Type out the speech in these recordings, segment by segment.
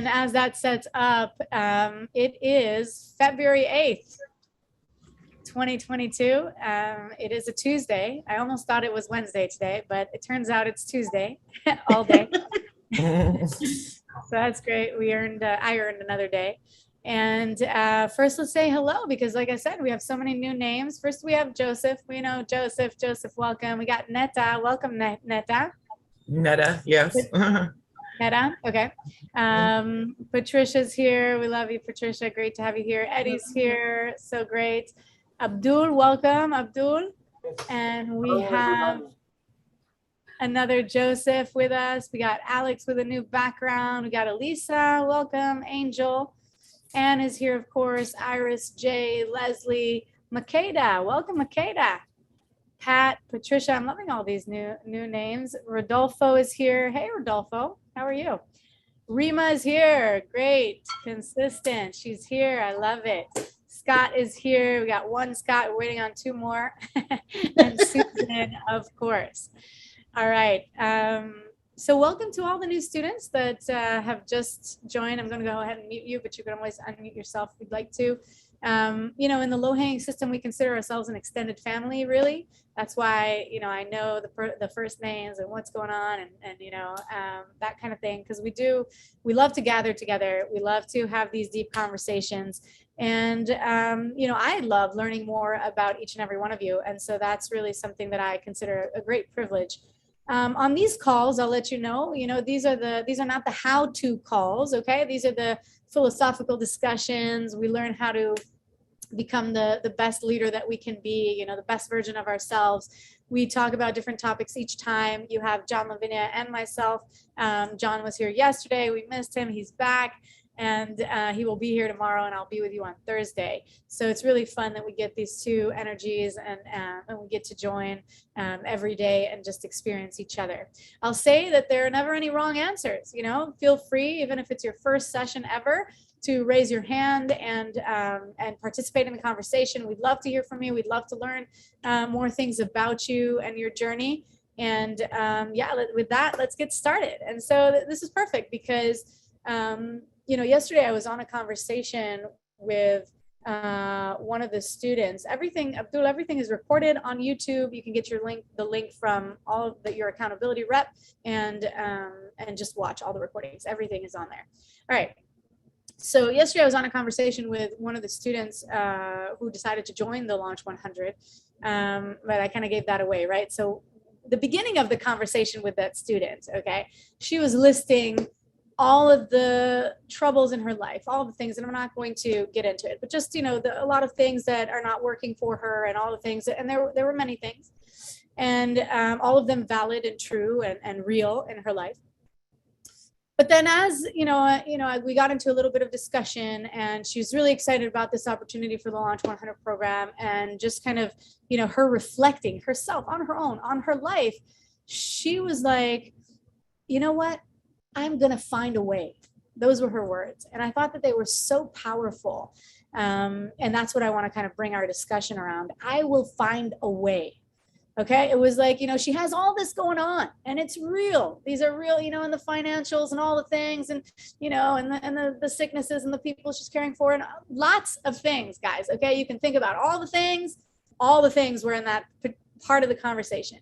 And as that sets up, it is February 8th, 2022. It is a Tuesday. I almost thought it was Wednesday today, but it turns out it's Tuesday all day. So that's great. I earned another day. And first, let's say hello, because like I said, we have so many new names. First, we have Joseph. We know Joseph. Joseph, welcome. We got Netta. Welcome, Netta. Netta, yes. Netta, okay. Patricia's here. We love you, Patricia. Great to have you here. Eddie's here. So great. Abdul, welcome, Abdul. And we have another Joseph with us. We got Alex with a new background. We got Elisa, welcome. Angel. Anne is here, of course. Iris, Jay, Leslie, Makeda. Welcome, Makeda. Pat, Patricia. I'm loving all these new names. Rodolfo is here. Hey, Rodolfo. How are you? Rima is here. Great. Consistent. She's here. I love it. Scott is here. We got one Scott. We're waiting on two more. And Susan, of course. All right. So welcome to all the new students that have just joined. I'm going to go ahead and mute you, but you can always unmute yourself if you'd like to. You know, in the low-hanging system, we consider ourselves an extended family, really. That's why, you know, I know the first names and what's going on and you know, that kind of thing. Because we love to gather together. We love to have these deep conversations. And, you know, I love learning more about each and every one of you. And so that's really something that I consider a great privilege. On these calls, I'll let you know, these are not the how-to calls, okay? These are the philosophical discussions. We learn how to become the best leader that we can be, the best version of ourselves. We talk about different topics each time. You have John Lavinia and myself. John was here yesterday. We missed him. He's back. And he will be here tomorrow, and I'll be with you on Thursday. So it's really fun that we get these two energies and we get to join every day and just experience each other. I'll say that there are never any wrong answers. Feel free, even if it's your first session ever, to raise your hand and participate in the conversation. We'd love to hear from you. We'd love to learn more things about you and your journey. And with that, let's get started. And so this is perfect because yesterday I was on a conversation with one of the students. Abdul, everything is recorded on YouTube. You can get the link from your accountability rep and just watch all the recordings. Everything is on there. All right. So yesterday I was on a conversation with one of the students who decided to join the Launch 100, but I kind of gave that away, right? So the beginning of the conversation with that student, okay, she was listing all of the troubles in her life, all the things, and I'm not going to get into it, but just, a lot of things that are not working for her and all the things, and there were many things, and all of them valid and true and real in her life. But then as, we got into a little bit of discussion, and she was really excited about this opportunity for the Launch 100 program, and just kind of, her reflecting herself on her own, on her life, she was like, you know what? I'm going to find a way. Those were her words. And I thought that they were so powerful. And that's what I want to kind of bring our discussion around. I will find a way. Okay. It was like, she has all this going on and it's real. These are real, and the financials and all the things and, and the sicknesses and the people she's caring for and lots of things, guys. Okay. You can think about all the things were in that part of the conversation.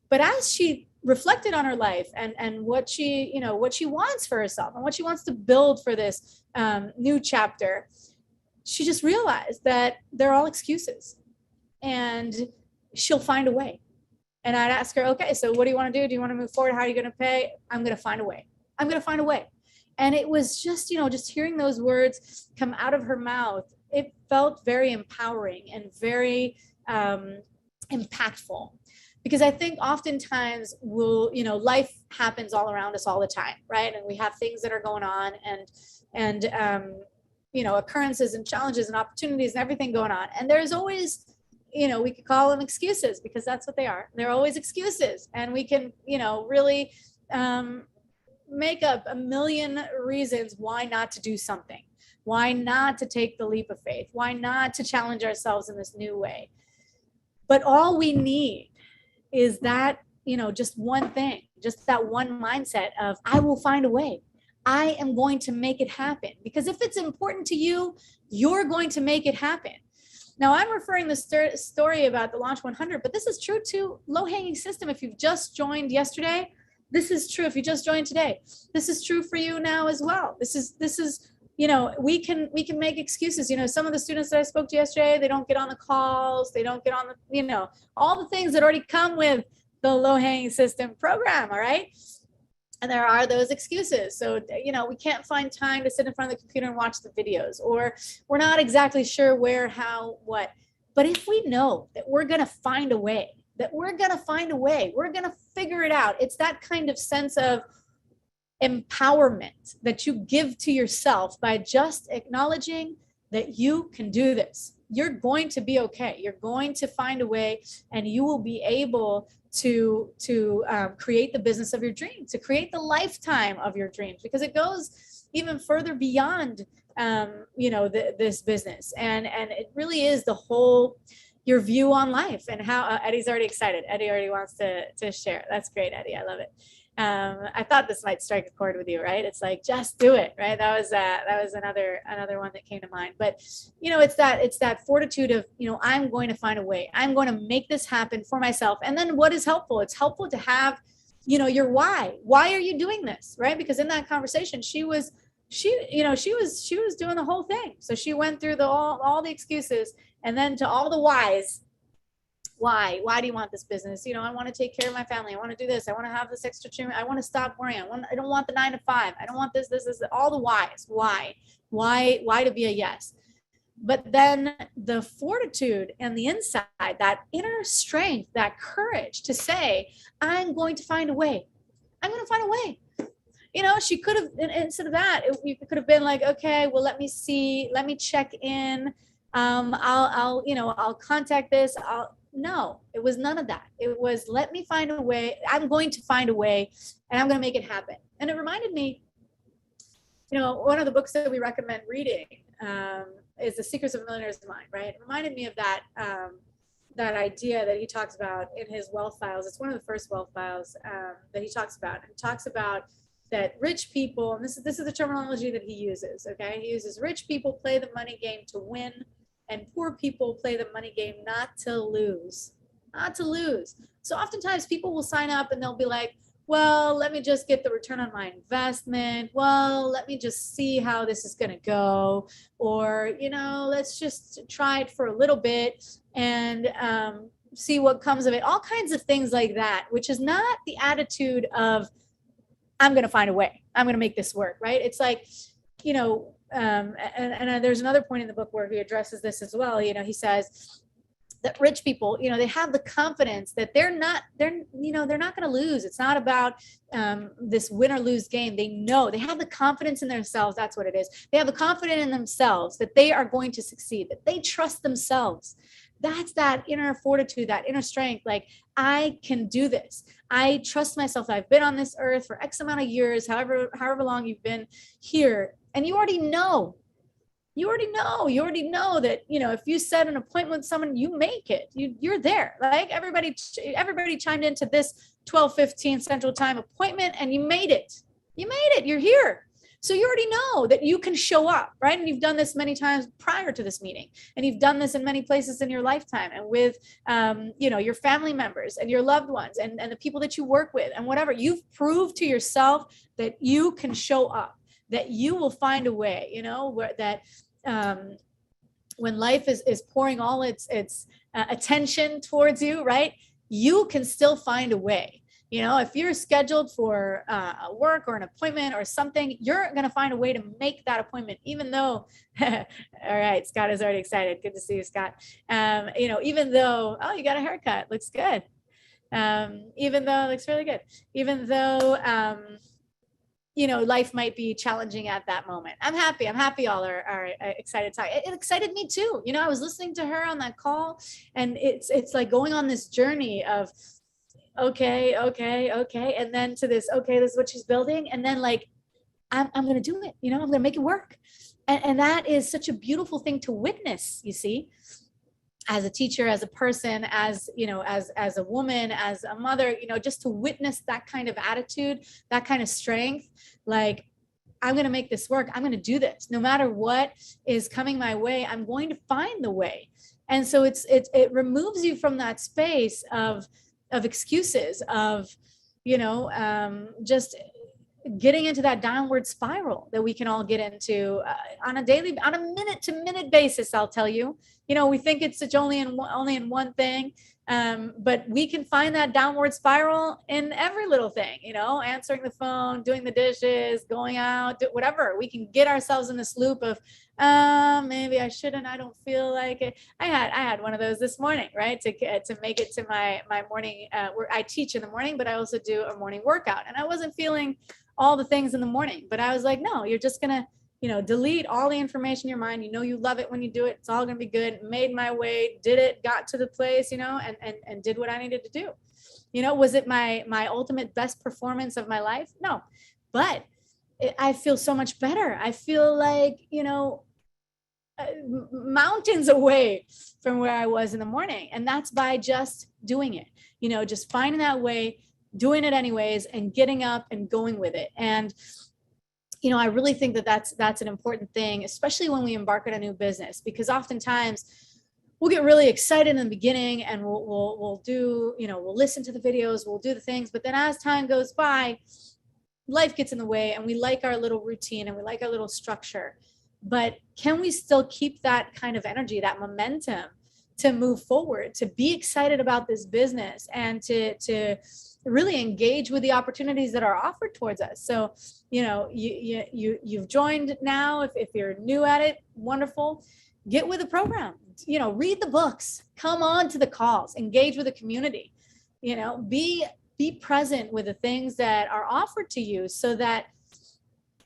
But as she reflected on her life and what she wants for herself and what she wants to build for this new chapter, she just realized that they're all excuses and she'll find a way. And I'd ask her, okay, so what do you want to do? Do you want to move forward? How are you going to pay? I'm going to find a way. I'm going to find a way. And it was just, just hearing those words come out of her mouth, it felt very empowering and very impactful. Because I think oftentimes life happens all around us all the time, right? And we have things that are going on and occurrences and challenges and opportunities and everything going on. And there's always, we could call them excuses because that's what they are. They're always excuses. And we can, really make up a million reasons why not to do something, why not to take the leap of faith, why not to challenge ourselves in this new way. But all we need is that, just one thing, just that one mindset of, I will find a way. I am going to make it happen. Because if it's important to you, you're going to make it happen. Now, I'm referring the story about the Launch 100, but this is true to low-hanging system. If you've just joined yesterday, this is true. If you just joined today, this is true for you now as well. This is, you know, we can make excuses. You know, some of the students that I spoke to yesterday, they don't get on the calls, they don't get on the, you know, all the things that already come with the low-hanging system program. All right. And there are those excuses. So, you know, we can't find time to sit in front of the computer and watch the videos, or we're not exactly sure where, how, what. But if we know that we're going to find a way, we're going to figure it out. It's that kind of sense of empowerment that you give to yourself by just acknowledging that you can do this. You're going to be okay. You're going to find a way, and you will be able to create the business of your dreams, to create the lifetime of your dreams, because it goes even further beyond, you know, this business. And it really is the whole, your view on life and how, Eddie's already excited. Eddie already wants to share. That's great, Eddie. I love it. I thought this might strike a chord with you, right? It's like, just do it, right? That was another one that came to mind. But, you know, it's that fortitude of, you know, I'm going to find a way. I'm going to make this happen for myself. And then what is helpful? It's helpful to have, you know, your why. Why are you doing this, right? Because in that conversation, she was doing the whole thing. So she went through all the excuses, and then to all the whys. Why do you want this business? You know, I want to take care of my family. I want to do this. I want to have this extra treatment. I want to stop worrying. I don't want the 9 to 5. I don't want this, all the whys. Why to be a yes? But then the fortitude and the inside, that inner strength, that courage to say, I'm going to find a way. I'm going to find a way. You know, she could have, instead of that, it could have been like, okay, well, let me see, let me check in. I'll contact this. No, it was none of that. It was, let me find a way. I'm going to find a way, and I'm going to make it happen. And it reminded me, you know, one of the books that we recommend reading is The Secrets of a Millionaire's Mind, right? It reminded me of that, that idea that he talks about in his wealth files. It's one of the first wealth files that he talks about. And he talks about that rich people, and this is the terminology that he uses, okay? He uses rich people play the money game to win, and poor people play the money game not to lose. So oftentimes people will sign up and they'll be like, well, let me just get the return on my investment. Well, let me just see how this is going to go. Or, you know, let's just try it for a little bit and see what comes of it. All kinds of things like that, which is not the attitude of, I'm going to find a way. I'm going to make this work, right? It's like, you know, and there's another point in the book where he addresses this as well. You know, he says that rich people, you know, they have the confidence that they're not going to lose. It's not about this win or lose game. They know, they have the confidence in themselves. That's what it is. They have the confidence in themselves that they are going to succeed, that they trust themselves. That's that inner fortitude, that inner strength. Like, I can do this. I trust myself. I've been on this earth for X amount of years, however long you've been here. And you already know that, you know, if you set an appointment with someone, you make it, you're there. Like everybody chimed into this 12:15 Central Time appointment, and you made it, you're here. So you already know that you can show up, right? And you've done this many times prior to this meeting, and you've done this in many places in your lifetime, and with, you know, your family members and your loved ones and the people that you work with and whatever. You've proved to yourself that you can show up, that you will find a way, you know, where that when life is pouring all its attention towards you, right? You can still find a way. You know, if you're scheduled for a work or an appointment or something, you're going to find a way to make that appointment, even though, all right, Scott is already excited. Good to see you, Scott. You know, even though, oh, you got a haircut, looks good. Even though it looks really good, even though, you know, life might be challenging at that moment. I'm happy all are excited to talk. It excited me too. You know, I was listening to her on that call, and it's like going on this journey of, okay. And then to this, okay, this is what she's building. And then like, I'm going to do it, you know, I'm going to make it work. And that is such a beautiful thing to witness, you see, as a teacher, as a person, as, you know, as a woman, as a mother, you know, just to witness that kind of attitude, that kind of strength. Like, I'm going to make this work. I'm going to do this. No matter what is coming my way, I'm going to find the way. And so it removes you from that space of excuses, of, just getting into that downward spiral that we can all get into on a minute to minute basis. I'll tell you, we think it's only in one thing. But we can find that downward spiral in every little thing, answering the phone, doing the dishes, going out, whatever. We can get ourselves in this loop of, maybe I shouldn't, I don't feel like it. I had one of those this morning, right? To make it to my morning, where I teach in the morning, but I also do a morning workout, and I wasn't feeling all the things in the morning, but I was like, no, you're just going to, delete all the information in your mind. You love it when you do it. It's all going to be good. Made my way, did it, got to the place, and did what I needed to do. Was it my ultimate best performance of my life? No, but I feel so much better. I feel like, mountains away from where I was in the morning. And that's by just doing it, just finding that way, doing it anyways, and getting up and going with it. And I really think that that's an important thing, especially when we embark on a new business, because oftentimes we'll get really excited in the beginning and we'll do, we'll listen to the videos, we'll do the things, but then as time goes by, life gets in the way, and we like our little routine and we like our little structure. But can we still keep that kind of energy, that momentum to move forward, to be excited about this business, and to really engage with the opportunities that are offered towards us? So, you've joined now. If you're new at it, wonderful. Get with the program, read the books, come on to the calls, engage with the community, be present with the things that are offered to you, so that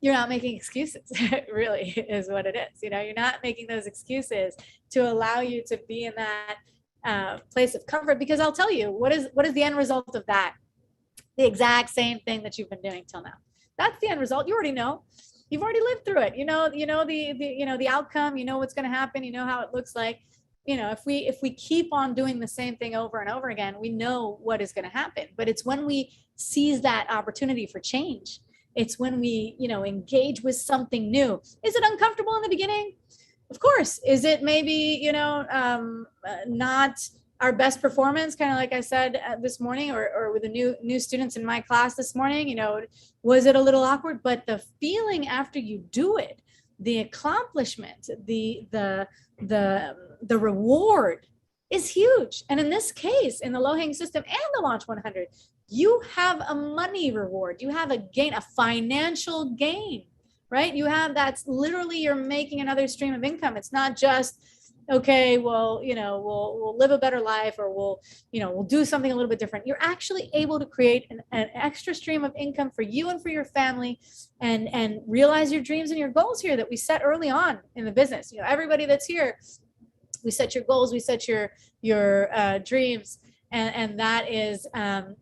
you're not making excuses. It really is what it is. You're not making those excuses to allow you to be in that place of comfort, because I'll tell you, what is the end result of that? The exact same thing that you've been doing till now. That's the end result. You already know. You've already lived through it. The outcome, what's going to happen, how it looks like. If we keep on doing the same thing over and over again, we know what is going to happen. But it's when we seize that opportunity for change. It's when we, engage with something new. Is it uncomfortable in the beginning? Of course. Is it maybe, not our best performance, kind of like I said this morning, or with the new students in my class this morning, was it a little awkward? But the feeling after you do it, the accomplishment, the reward is huge. And in this case, in the low-hanging system and the Launch 100, you have a money reward. You have a gain, a financial gain, right? That's literally, you're making another stream of income. It's not just, okay, well, we'll live a better life, or we'll do something a little bit different. You're actually able to create an extra stream of income for you and for your family, and realize your dreams and your goals here that we set early on in the business. Everybody that's here, we set your goals, we set your dreams, and that is,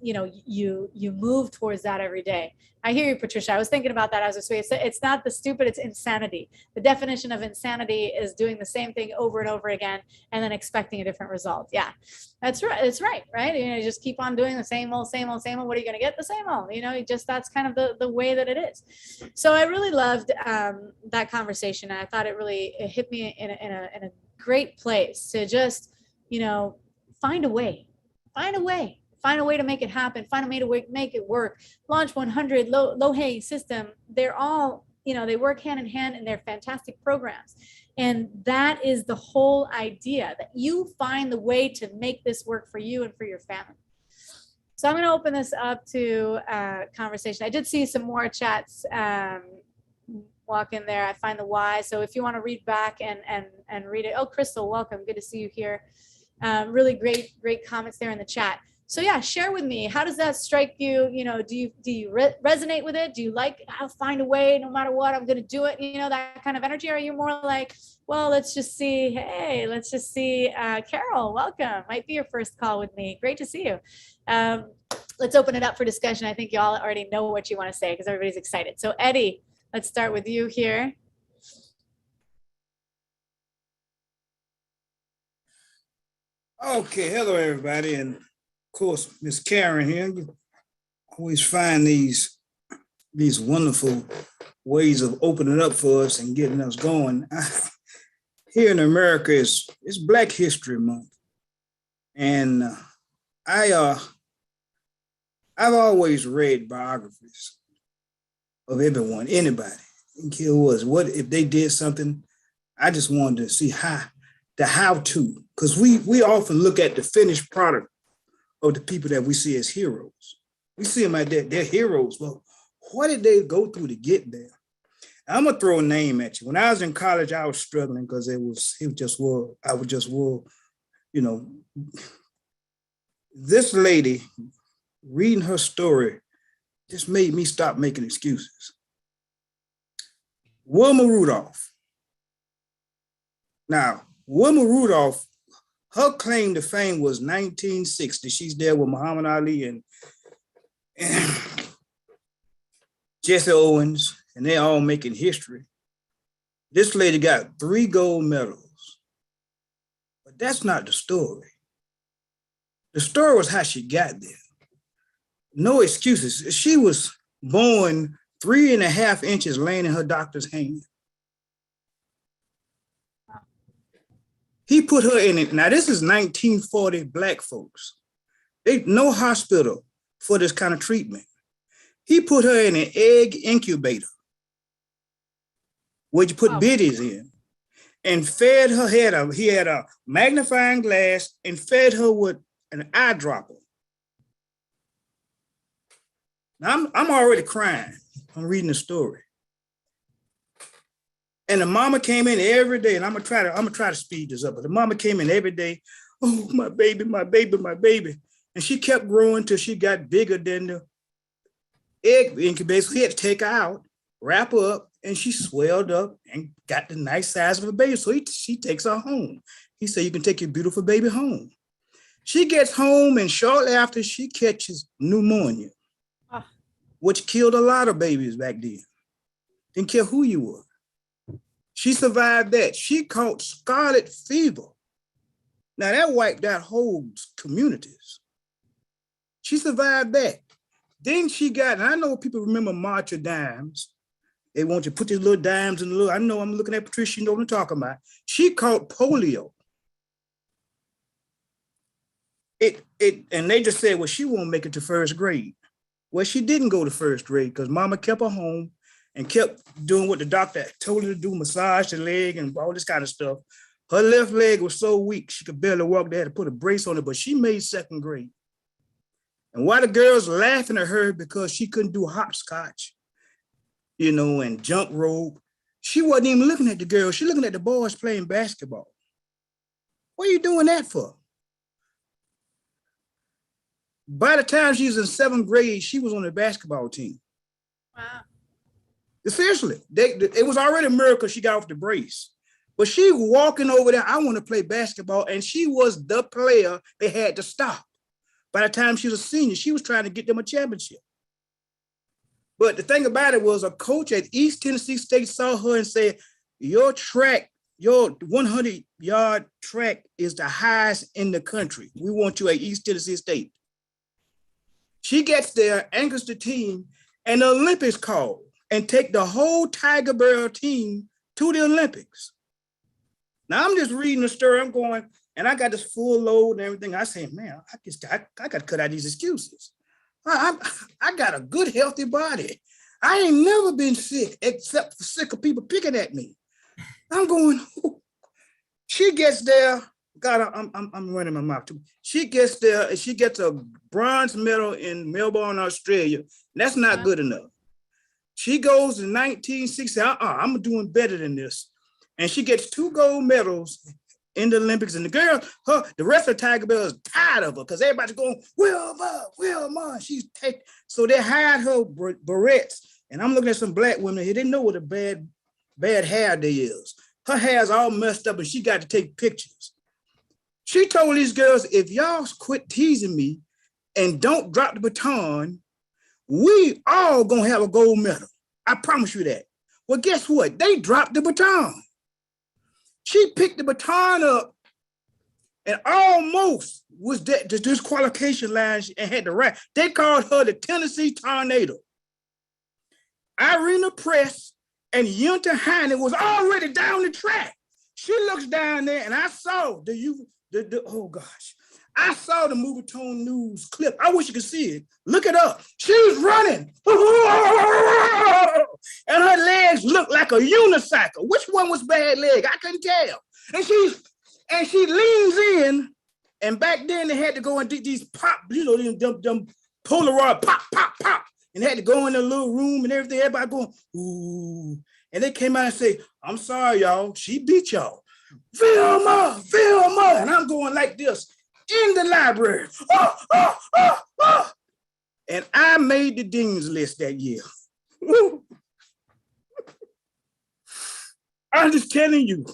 you move towards that every day. I hear you, Patricia. I was thinking about that as a way. It's not the stupid, it's insanity. The definition of insanity is doing the same thing over and over again and then expecting a different result. Yeah, that's right. It's right. You just keep on doing the same old. What are you going to get? The same old. That's kind of the way that it is. So I really loved that conversation. I thought it hit me in a great place to just, find a way to make it happen, find a way to make it work. Launch 100, low-hanging system, they're all, they work hand in hand, and they're fantastic programs. And that is the whole idea, that you find the way to make this work for you and for your family. So I'm going to open this up to conversation. I did see some more chats walk in there. I find the why. So if you want to read back and read it. Oh, Crystal, welcome. Good to see you here. Really great comments there in the chat. So yeah, share with me. How does that strike you? Do you resonate with it? Do you like, I'll find a way, no matter what, I'm going to do it? That kind of energy. Or are you more like, well, let's just see. Hey, let's just see. Carol, welcome. Might be your first call with me. Great to see you. Let's open it up for discussion. I think you all already know what you want to say, because everybody's excited. So Eddie, let's start with you here. Okay, hello everybody, and of course, Miss Karen here. You always find these wonderful ways of opening up for us and getting us going. Here in America, it's Black History Month. And I've always read biographies of everyone, anybody. I don't care who it was. What if they did something? I just wanted to see the how-to, because we often look at the finished product of the people that we see as heroes. We see them at they're heroes. Well, what did they go through to get there? I'm gonna throw a name at you. When I was in college, I was struggling because I was just, you know, this lady reading her story just made me stop making excuses. Wilma Rudolph. Now, Wilma Rudolph, her claim to fame was 1960. She's there with Muhammad Ali and Jesse Owens, and they're all making history. This lady got 3 gold medals, but that's not the story. The story was how she got there. No excuses. She was born 3.5 inches laying in her doctor's hand. He put her in it. Now, this is 1940 Black folks. No hospital for this kind of treatment. He put her in an egg incubator where you put biddies in and fed her. He had a magnifying glass and fed her with an eyedropper. Now, I'm already crying. I'm reading the story. And the mama came in every day, and I'm gonna try to speed this up, but the mama came in every day. Oh, my baby, my baby, my baby. And she kept growing till she got bigger than the egg incubator. So he had to take her out, wrap her up, and she swelled up and got the nice size of a baby. So she takes her home. He said, you can take your beautiful baby home. She gets home, and shortly after, she catches pneumonia, which killed a lot of babies back then. Didn't care who you were. She survived that. She caught scarlet fever. Now that wiped out whole communities. She survived that. Then she got, and I know people remember March of Dimes. They want you to put these little dimes in the little, I know I'm looking at Patricia, you know what I'm talking about. She caught polio. And they just said, well, she won't make it to first grade. Well, she didn't go to first grade because mama kept her home and kept doing what the doctor told her to do, massage the leg and all this kind of stuff. Her left leg was so weak, she could barely walk. They had to put a brace on it, but she made second grade. And while the girls laughing at her because she couldn't do hopscotch, you know, and jump rope, she wasn't even looking at the girls. She looking at the boys playing basketball. What are you doing that for? By the time she was in 7th grade, she was on the basketball team. Wow. Seriously, it was already a miracle she got off the brace. But she walking over there, I want to play basketball, and she was the player they had to stop. By the time she was a senior, she was trying to get them a championship. But the thing about it was a coach at East Tennessee State saw her and said, your 100-yard track is the highest in the country. We want you at East Tennessee State. She gets there, anchors the team, and the Olympics call and take the whole Tiger Barrel team to the Olympics. Now I'm just reading the story, I'm going, and I got this full load and everything. I say, man, I got to cut out these excuses. I got a good, healthy body. I ain't never been sick, except for sick of people picking at me. I'm going, ooh. She gets there, God, I'm running my mouth too. She gets there and she gets a bronze medal in Melbourne, Australia. That's not good enough. She goes to 1960, I'm doing better than this. And she gets 2 gold medals in the Olympics. And the girl, the rest of Tiger Barrel is tired of her because everybody's going, Wilma. So they hired her barrettes. And I'm looking at some Black women here. They know what a bad hair day is. Her hair's all messed up and she got to take pictures. She told these girls, if y'all quit teasing me and don't drop the baton, we all gonna have a gold medal. I promise you that. Well, guess what? They dropped the baton. She picked the baton up and almost was the disqualification line and had to ride. They called her the Tennessee Tornado. Irina Press and Yunta Heine was already down the track. She looks down there, and I saw oh gosh, I saw the Movietone News clip. I wish you could see it. Look it up. She's running, and her legs look like a unicycle. Which one was bad leg? I couldn't tell. And she leans in, and back then they had to go and do these pop, them Polaroid pop, pop, pop, and they had to go in the little room and everything. Everybody going, ooh. And they came out and say, I'm sorry, y'all. She beat y'all. Vilma. And I'm going like this in the library. And I made the dean's list that year. I'm just telling you,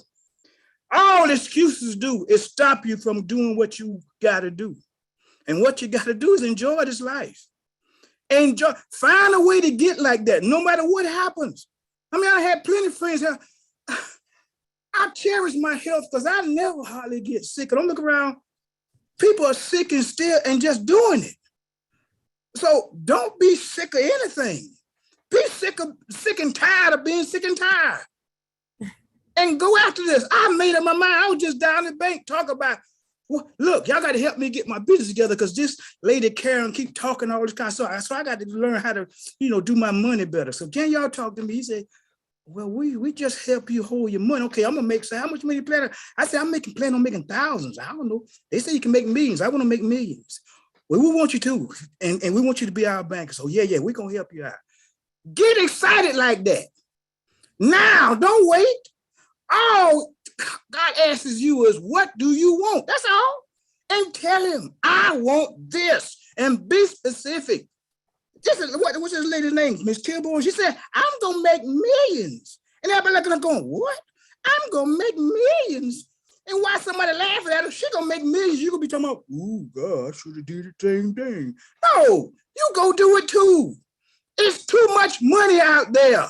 all excuses do is stop you from doing what you got to do. And what you got to do is enjoy this life. Enjoy, find a way to get like that, no matter what happens. I mean, I had plenty of friends. I cherish my health because I never hardly get sick. I don't look around. People are sick and still and just doing it. So don't be sick of anything. Be sick and tired of being sick and tired. And go after this. I made up my mind. I was just down at the bank talking about, well, look, y'all got to help me get my business together because this lady Karen keep talking all this kind of stuff. So I got to learn how to, do my money better. So can y'all talk to me? He said, well, we just help you hold your money. Okay, I'm gonna make, so how much money you plan on? I said, plan on making thousands. I don't know. They say you can make millions. I want to make millions. Well, we want you to, and we want you to be our banker. So yeah, we're gonna help you out. Get excited like that. Now, don't wait. All God asks you is, what do you want? That's all. And tell him, I want this, and be specific. This is what's this lady's name? Miss Kilborn. She said, I'm gonna make millions. And everybody looking at her going, what? I'm gonna make millions. And why somebody laughing at her, she gonna make millions. You gonna be talking about, ooh, God, I should have did the same thing. No, you go do it too. It's too much money out there.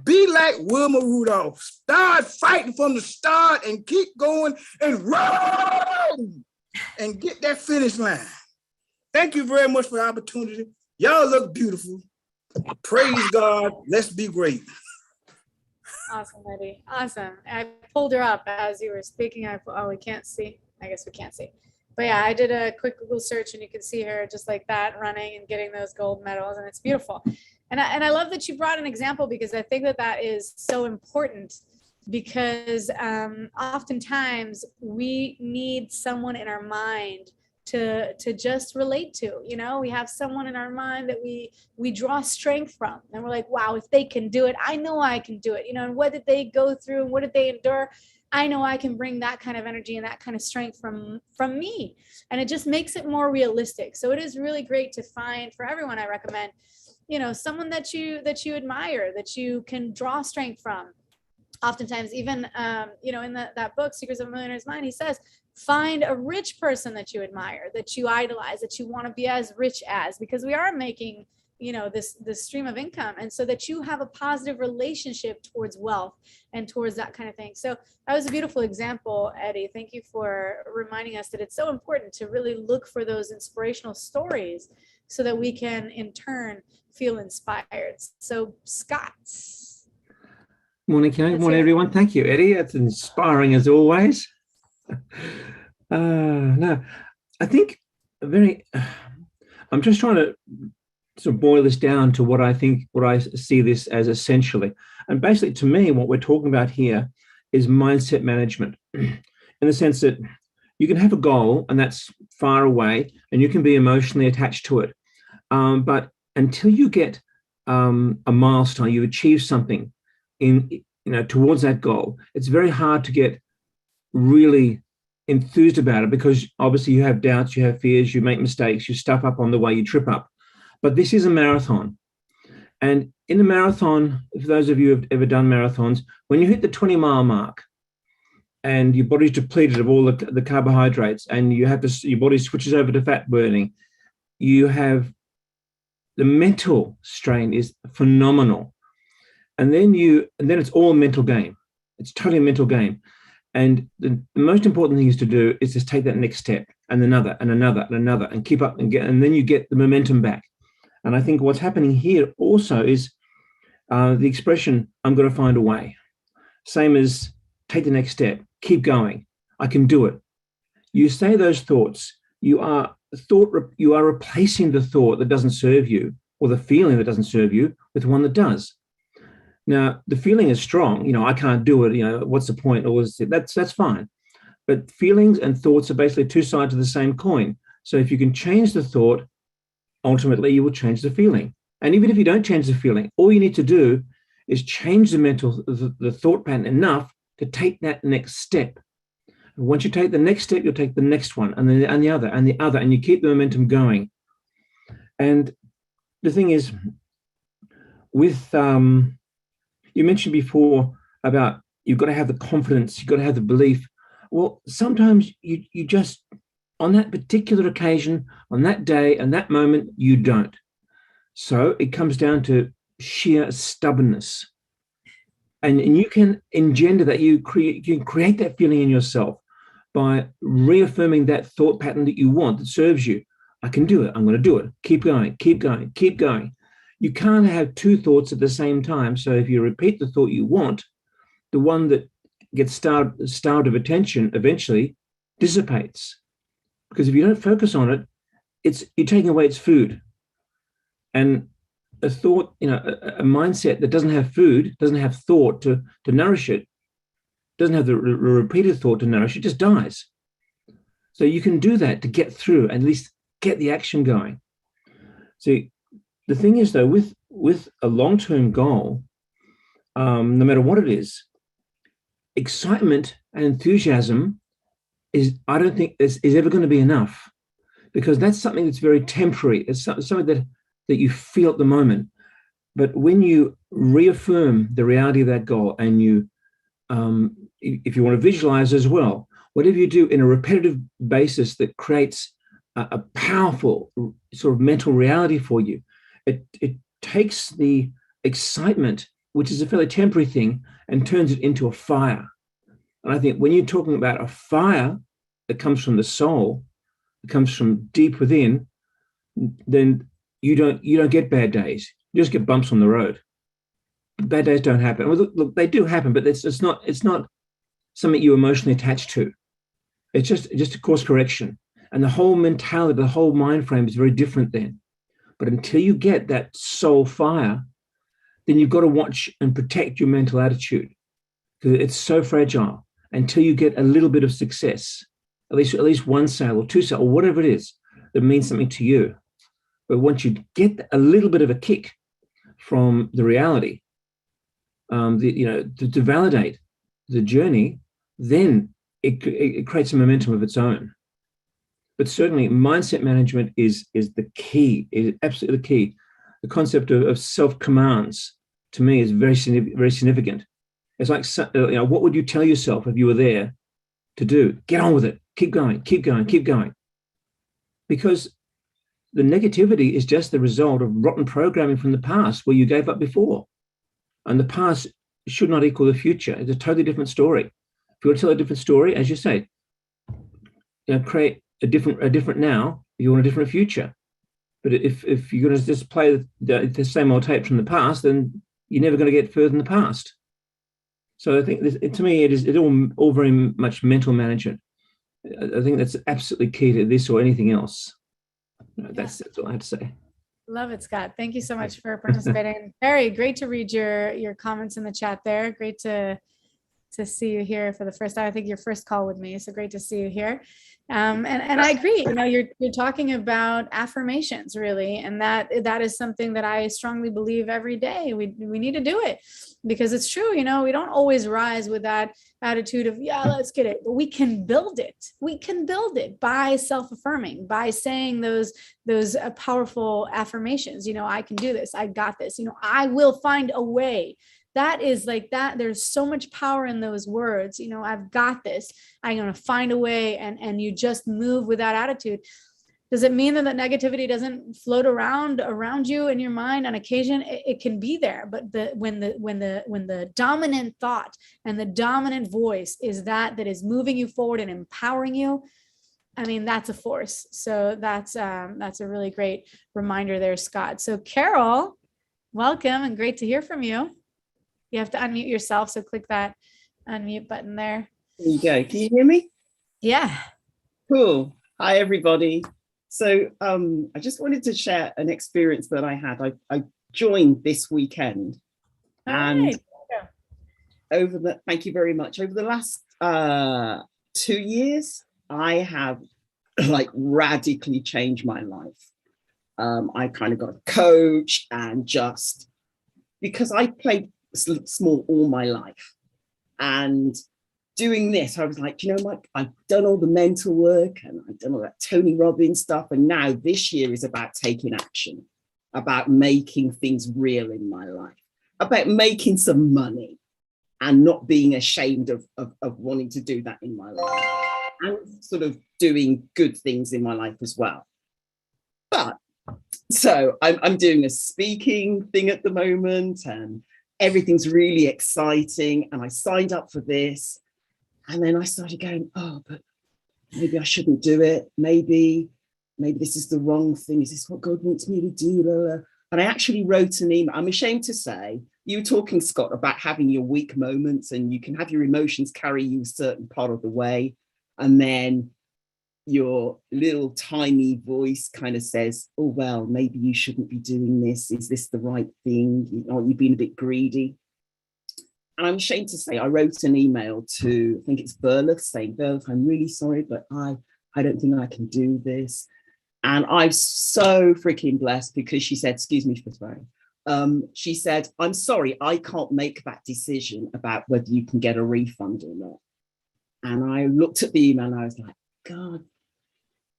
Be like Wilma Rudolph. Start fighting from the start and keep going and run and get that finish line. Thank you very much for the opportunity. Y'all look beautiful. Praise God. Let's be great. Awesome, Eddie. Awesome. I pulled her up as you were speaking. We can't see. I guess we can't see. But yeah, I did a quick Google search and you can see her just like that running and getting those gold medals, and it's beautiful. And I love that you brought an example, because I think that is so important, because oftentimes we need someone in our mind to just relate to. We have someone in our mind that we draw strength from, and we're like, wow, if they can do it, I know I can do it. And what did they go through and what did they endure? I know I can bring that kind of energy and that kind of strength from me. And it just makes it more realistic. So it is really great to find, for everyone, I recommend, someone that you admire, that you can draw strength from. Oftentimes, even in that book, Secrets of a Millionaire's Mind, he says, find a rich person that you admire, that you idolize, that you want to be as rich as, because we are making this stream of income, and so that you have a positive relationship towards wealth and towards that kind of thing. So that was a beautiful example, Eddie. Thank you for reminding us that it's so important to really look for those inspirational stories so that we can in turn feel inspired. So Scott. Morning, Kate. Morning, everyone. Thank you, Eddie. It's inspiring as always. No, I think I'm just trying to sort of boil this down to what I see this as essentially. And basically, to me, what we're talking about here is mindset management, in the sense that you can have a goal and that's far away and you can be emotionally attached to it. But until you get a milestone, you achieve something towards that goal, it's very hard to get really enthused about it, because obviously you have doubts, you have fears, you make mistakes, you stuff up on the way, you trip up. But this is a marathon. And in a marathon, for those of you who have ever done marathons, when you hit the 20-mile mark and your body's depleted of all the carbohydrates and your body switches over to fat burning, you have the mental strain is phenomenal. And then it's all a mental game. It's totally a mental game. And the most important thing is to do is just take that next step and another and another and another and keep up and then you get the momentum back. And I think what's happening here also is The expression, I'm going to find a way. Same as take the next step, keep going, I can do it. You say those thoughts, you are replacing the thought that doesn't serve you or the feeling that doesn't serve you with one that does. Now, the feeling is strong, I can't do it, what's the point? Or that's fine. But feelings and thoughts are basically two sides of the same coin. So if you can change the thought, ultimately you will change the feeling. And even if you don't change the feeling, all you need to do is change the thought pattern enough to take that next step. And once you take the next step, you'll take the next one and then and the other, and you keep the momentum going. And the thing is, with you mentioned before about you've got to have the confidence, you've got to have the belief. Well, sometimes you just, on that particular occasion, on that day and that moment, you don't. So it comes down to sheer stubbornness. And you can engender that, you can create that feeling in yourself by reaffirming that thought pattern that you want, that serves you. I can do it. I'm going to do it. Keep going, keep going, keep going. You can't have two thoughts at the same time. So if you repeat the thought you want, the one that gets starved of attention eventually dissipates. Because if you don't focus on it, you're taking away its food. And a thought, a mindset that doesn't have food, doesn't have thought to nourish it, doesn't have the repeated thought to nourish it, just dies. So you can do that to get through, and at least get the action going. See, the thing is though, with a long-term goal, no matter what it is, excitement and enthusiasm I don't think is ever going to be enough, because that's something that's very temporary. It's something that you feel at the moment. But when you reaffirm the reality of that goal, and you, if you want to visualize as well, whatever you do in a repetitive basis that creates a powerful sort of mental reality for you, it takes the excitement, which is a fairly temporary thing, and turns it into a fire. And I think when you're talking about a fire that comes from the soul, it comes from deep within, then you don't get bad days. You just get bumps on the road. Bad days don't happen. Well, look, they do happen, but it's not something you emotionally attach to. It's just a course correction. And the whole mentality, the whole mind frame is very different then. But until you get that soul fire, then you've got to watch and protect your mental attitude, because it's so fragile. Until you get a little bit of success, at least one sale or two sales or whatever it is that means something to you. But once you get a little bit of a kick from the reality, to validate the journey, then it creates a momentum of its own. But certainly mindset management is the key, is absolutely the key. The concept of self-commands, to me, is very significant. It's like, what would you tell yourself if you were there to do? Get on with it. Keep going, keep going, keep going. Because the negativity is just the result of rotten programming from the past where you gave up before. And the past should not equal the future. It's a totally different story. If you want to tell a different story, as you say, create a different now, you want a different future. But if you're going to just play the same old tape from the past, then you're never going to get further in the past. So I think to me, it's all very much mental management. I think that's absolutely key to this or anything else. That's all I have to say. Love it, Scott. Thank you so much for participating. Very great to read your comments in the chat there. Great to see you here for the first time. I think your first call with me, so great to see you here. And I agree. You're talking about affirmations, really, and that is something that I strongly believe every day. We need to do it, because it's true. We don't always rise with that attitude of, yeah, let's get it, but we can build it. We can build it by self-affirming, by saying those powerful affirmations. I can do this. I got this. I will find a way. That is like that. There's so much power in those words. I've got this. I'm going to find a way. And you just move with that attitude. Does it mean that negativity doesn't float around you in your mind on occasion? It can be there. But when the dominant thought and the dominant voice is that is moving you forward and empowering you, that's a force. So that's a really great reminder there, Scott. So Carol, welcome and great to hear from you. You have to unmute yourself, so click that unmute button there. There you go. Can you hear me? Yeah. Cool. Hi, everybody. So I just wanted to share an experience that I had. I joined this weekend. All And right. thank you very much. Over the last 2 years, I have like radically changed my life. I kind of got a coach, and just because I played small all my life, and doing this, I was like, you know, Mike, I've done all the mental work and I've done all that Tony Robbins stuff. And now this year is about taking action, about making things real in my life, about making some money and not being ashamed of wanting to do that in my life, and sort of doing good things in my life as well. But so I'm doing a speaking thing at the moment, and everything's really exciting. And I signed up for this. And then I started going, oh, but maybe I shouldn't do it. Maybe this is the wrong thing. Is this what God wants me to do? Blah, blah. And I actually wrote an email. I'm ashamed to say, you were talking, Scott, about having your weak moments, and you can have your emotions carry you a certain part of the way. And then your little tiny voice kind of says, oh, well, maybe you shouldn't be doing this. Is this the right thing? Aren't you being a bit greedy? And I'm ashamed to say, I wrote an email to, I think it's Berlith, saying, Berlith, I'm really sorry, but I don't think I can do this. And I'm so freaking blessed, because she said, excuse me for swearing. She said, I'm sorry, I can't make that decision about whether you can get a refund or not. And I looked at the email and I was like, God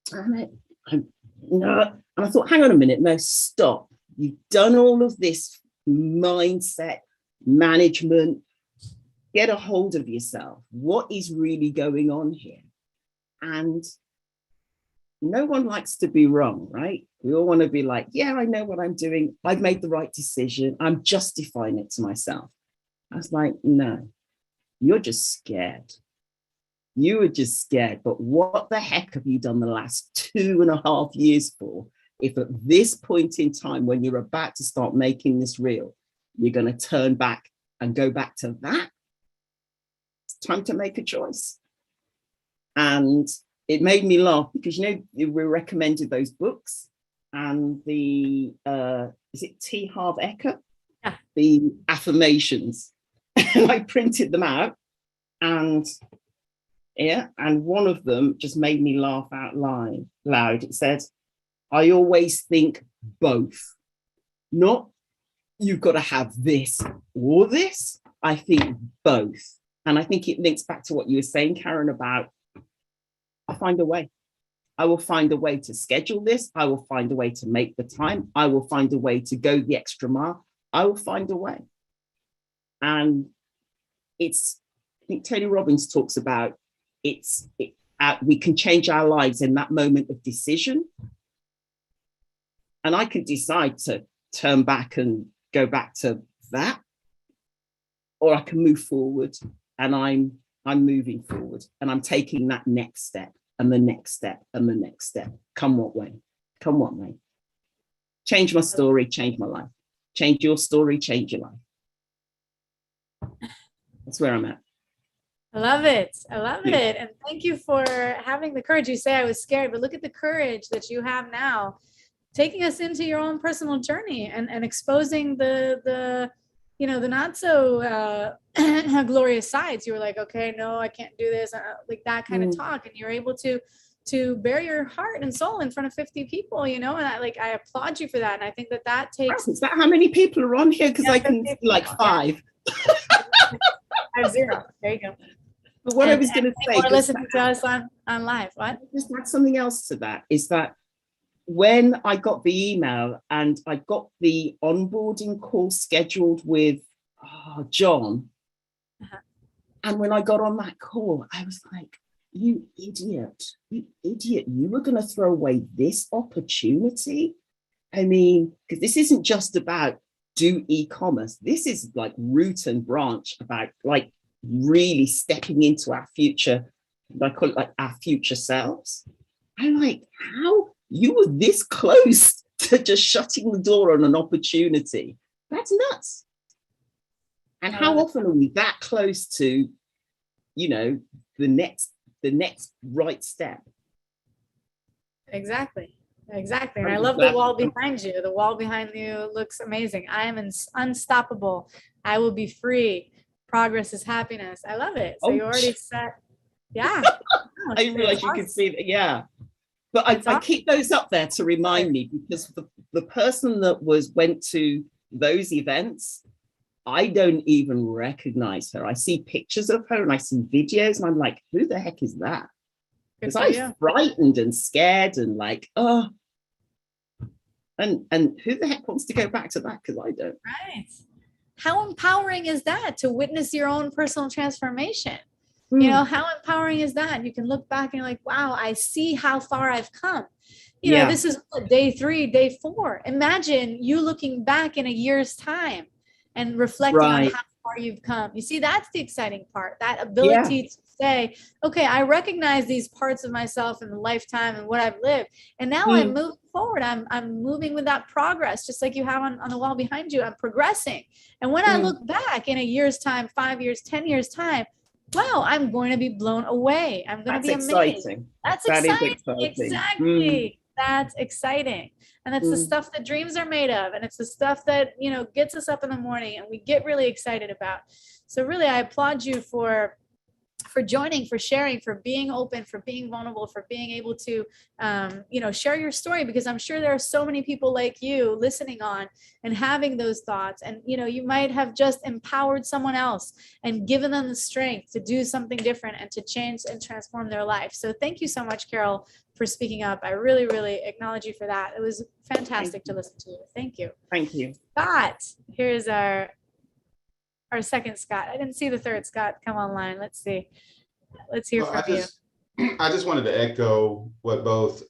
damn it. No. And I thought, hang on a minute, no, stop. You've done all of this mindset, management, get a hold of yourself. What is really going on here? And no one likes to be wrong, right? We all want to be like, yeah, I know what I'm doing. I've made the right decision. I'm justifying it to myself. I was like, no, you're just scared. You were just scared. But what the heck have you done the last 2.5 years for? If at this point in time, when you're about to start making this real, you're going to turn back and go back to that, it's time to make a choice. And it made me laugh, because, you know, we recommended those books, and the, is it T. Harv Eker? Yeah. The affirmations. And I printed them out, and yeah, and one of them just made me laugh out loud. It said, I always think both, not you've got to have this or this. I think both. And I think it links back to what you were saying, Karen, about I'll find a way. I will find a way to schedule this. I will find a way to make the time. I will find a way to go the extra mile. I will find a way. And I think Tony Robbins talks about we can change our lives in that moment of decision. And I can decide to turn back and go back to that, or I can move forward, and I'm moving forward, and I'm taking that next step and the next step and the next step. Come what way, come what may. Change my story, change my life. Change your story, change your life. That's where I'm at. I love it. I love it. And thank you for having the courage. You say I was scared, but look at the courage that you have now, taking us into your own personal journey and exposing the not so glorious sides. You were like, okay, no, I can't do this, like that kind of talk. And you're able to bare your heart and soul in front of 50 people, and I applaud you for that. And I think that takes. Is that how many people are on here? Because I can see like 5. Yeah. I have 0. There you go. But what I was going to say, or listening to us on live. What? Just add something else to that, is that when I got the email and I got the onboarding call scheduled with John, and when I got on that call, I was like, you idiot, you were going to throw away this opportunity? I mean, because this isn't just about do e-commerce. This is like root and branch about like really stepping into our future. I call it like our future selves. I'm like, how you were this close to just shutting the door on an opportunity That's nuts. And how often are we that close to, you know, the next right step? Exactly. Exactly. And I love the wall behind you. The wall behind you looks amazing. I am unstoppable. I will be free. Progress is happiness. I love it. So you already set. Yeah. I didn't realize you could see that. Yeah. But I keep those up there to remind me, because the person that went to those events, I don't even recognize her. I see pictures of her and I see videos and I'm like, who the heck is that? Because I was frightened and scared and like, oh, and who the heck wants to go back to that? Because I don't. Right. How empowering is that to witness your own personal transformation? You know, how empowering is that? You can look back and you're like, wow, I see how far I've come. You know, this is day 3, day 4. Imagine you looking back in a year's time and reflecting on how far you've come. You see, that's the exciting part, that ability to say, okay, I recognize these parts of myself in the lifetime and what I've lived. And now I'm moving forward. I'm moving with that progress, just like you have on the wall behind you. I'm progressing. And when I look back in a year's time, 5 years, 10 years time, wow, I'm going to be blown away. I'm going to be amazed. Exciting. That's That exciting. is exciting. Exactly. That's exciting. And that's the stuff that dreams are made of. And it's the stuff that, you know, gets us up in the morning and we get really excited about. So really, I applaud you for joining, for sharing, for being open, for being vulnerable, for being able to, you know, share your story, because I'm sure there are so many people like you listening on and having those thoughts. And, you know, you might have just empowered someone else and given them the strength to do something different and to change and transform their life. So thank you so much, Carol, for speaking up. I really, really acknowledge you for that. It was fantastic to listen to you. Thank you. Thank you. Scott, here's our second Scott. I didn't see the third Scott come online. Let's see. Let's hear from you. I just wanted to echo what both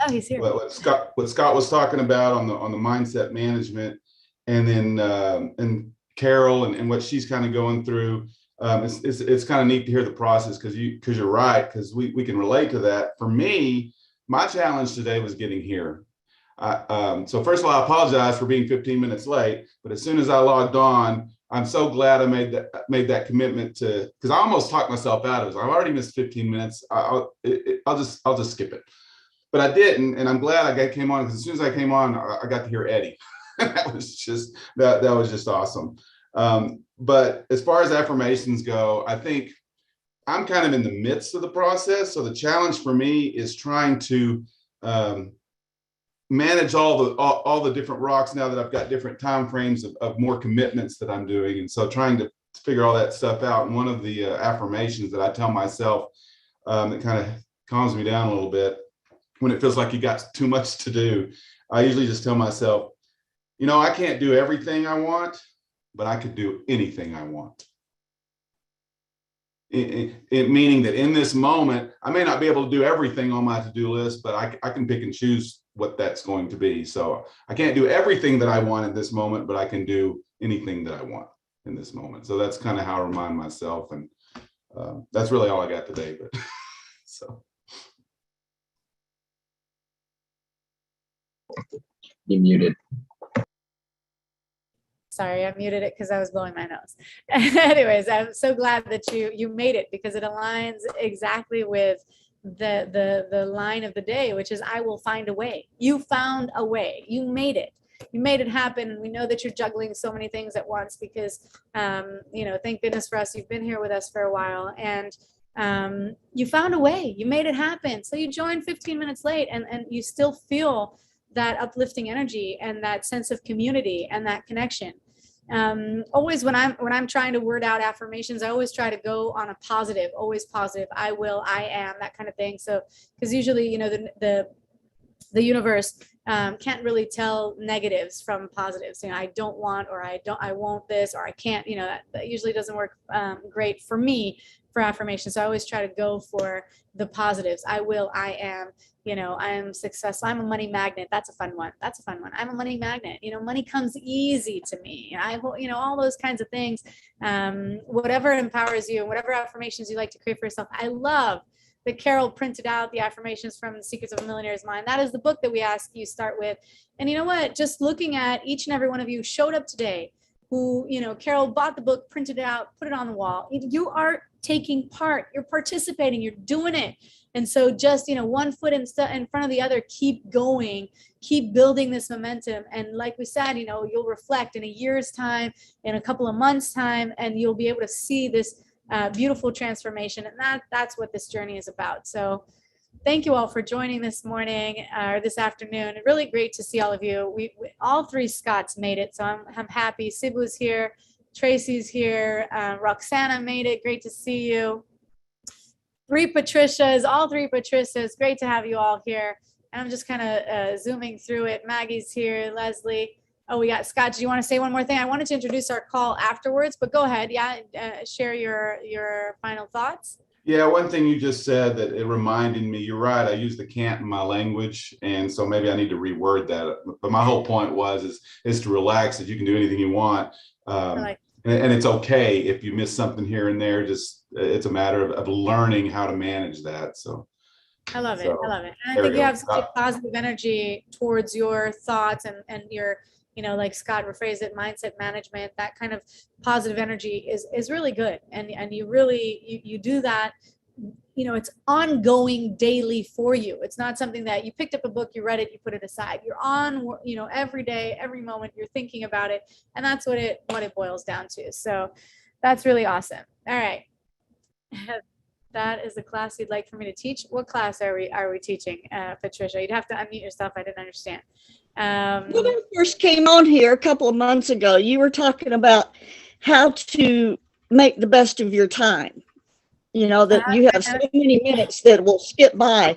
He's here. what Scott was talking about on the mindset management, and then and Carol and what she's kind of going through. It's kind of neat to hear the process, because you're right, because we can relate to that. For me, my challenge today was getting here. So first of all, I apologize for being 15 minutes late, but as soon as I logged on, I'm so glad I made that commitment to, because I almost talked myself out of it. I've already missed 15 minutes. I'll just skip it, but I didn't, and I'm glad I came on, because as soon as I came on, I got to hear Eddie. That was just awesome. But as far as affirmations go, I think I'm kind of in the midst of the process. So the challenge for me is trying to manage all the different rocks now that I've got different time frames of more commitments that I'm doing. And so trying to figure all that stuff out. And one of the affirmations that I tell myself that kind of calms me down a little bit when it feels like you got too much to do, I usually just tell myself, you know, I can't do everything I want, but I could do anything I want. It meaning that in this moment, I may not be able to do everything on my to-do list, but I can pick and choose what that's going to be. So I can't do everything that I want at this moment, but I can do anything that I want in this moment. So that's kind of how I remind myself. And that's really all I got today. But so. You muted. Sorry, I muted it because I was blowing my nose. Anyways, I'm so glad that you made it, because it aligns exactly with the line of the day, which is I will find a way. You found a way. You made it. You made it happen. And we know that you're juggling so many things at once, because you know, thank goodness for us, you've been here with us for a while, and you found a way. You made it happen. So you joined 15 minutes late, and you still feel that uplifting energy and that sense of community and that connection. Always when I'm trying to word out affirmations, I always try to go on a positive, always positive. I will, I am, that kind of thing. So, because usually, you know, the universe can't really tell negatives from positives. You know, I don't want, or I won't this, or I can't, you know, that usually doesn't work great for me for affirmations. So I always try to go for the positives. I will, I am, you know, I am successful. I'm a money magnet. That's a fun one. That's a fun one. I'm a money magnet. You know, money comes easy to me. I, you know, all those kinds of things. Whatever empowers you and whatever affirmations you like to create for yourself. I love that Carol printed out, The Affirmations from the Secrets of a Millionaire's Mind. That is the book that we ask you start with. And you know what? Just looking at each and every one of you showed up today, who, you know, Carol bought the book, printed it out, put it on the wall. You are taking part, you're participating, you're doing it. And so just, you know, one foot in front of the other, keep going, keep building this momentum. And like we said, you know, you'll reflect in a year's time, in a couple of months' time, and you'll be able to see this beautiful transformation. And that's what this journey is about. So thank you all for joining this morning or this afternoon. Really great to see all of you. We all three Scotts made it, so I'm happy. Sibu's here, Tracy's here, Roxana made it. Great to see you. All three Patricias. Great to have you all here. And I'm just kind of zooming through it. Maggie's here, Leslie. Oh, we got Scott. Do you want to say one more thing? I wanted to introduce our call afterwards, but go ahead. Yeah, share your final thoughts. Yeah, one thing you just said that it reminded me, you're right, I use the can't in my language, and so maybe I need to reword that. But my whole point is to relax, that you can do anything you want. And it's okay if you miss something here and there. Just it's a matter of learning how to manage that. So I love it. I love it. And I think you have such a positive energy towards your thoughts and your, you know, like Scott rephrased it, mindset management. That kind of positive energy is really good. And you really, you do that, you know, it's ongoing daily for you. It's not something that you picked up a book, you read it, you put it aside. You're on, you know, every day, every moment you're thinking about it. And that's what it boils down to. So that's really awesome. All right. That is the class you'd like for me to teach. What class are we teaching, Patricia? You'd have to unmute yourself. I didn't understand. When I first came on here a couple of months ago, you were talking about how to make the best of your time. You know, that you have so many minutes that will skip by.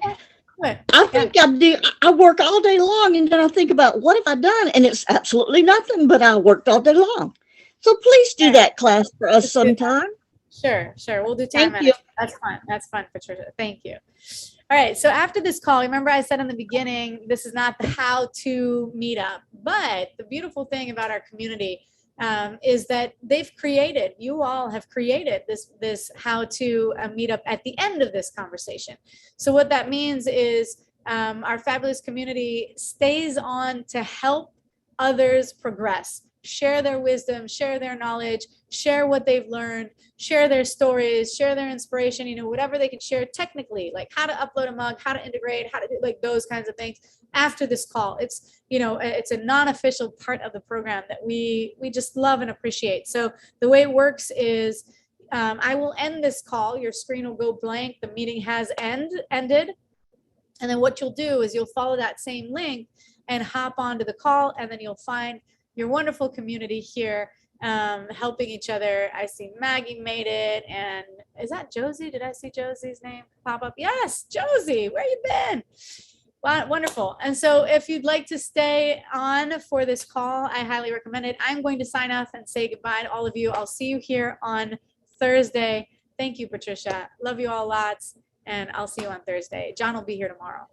I think I do. I work all day long, and then I think about what have I done? And it's absolutely nothing, but I worked all day long. So please do that class for us sometime. Sure. We'll do time management. That's fun, Patricia. Thank you. All right. So after this call, remember I said in the beginning, this is not the how to meet up, but the beautiful thing about our community is that you all have created this how to meet up at the end of this conversation. So what that means is our fabulous community stays on to help others progress, share their wisdom, share their knowledge, share what they've learned, share their stories, share their inspiration, you know, whatever they can share technically, like how to upload a mug, how to integrate, how to do like those kinds of things after this call. It's, you know, it's a non-official part of the program that we just love and appreciate. So the way it works is I will end this call. Your screen will go blank. The meeting has ended. And then what you'll do is you'll follow that same link and hop onto the call, and then you'll find your wonderful community here helping each other. I see Maggie made it, and is that Josie? Did I see Josie's name pop up? Yes, Josie, where you been? Wow, wonderful. And so if you'd like to stay on for this call, I highly recommend it. I'm going to sign off and say goodbye to all of you. I'll see you here on Thursday. Thank you, Patricia. Love you all lots, and I'll see you on Thursday. John will be here tomorrow.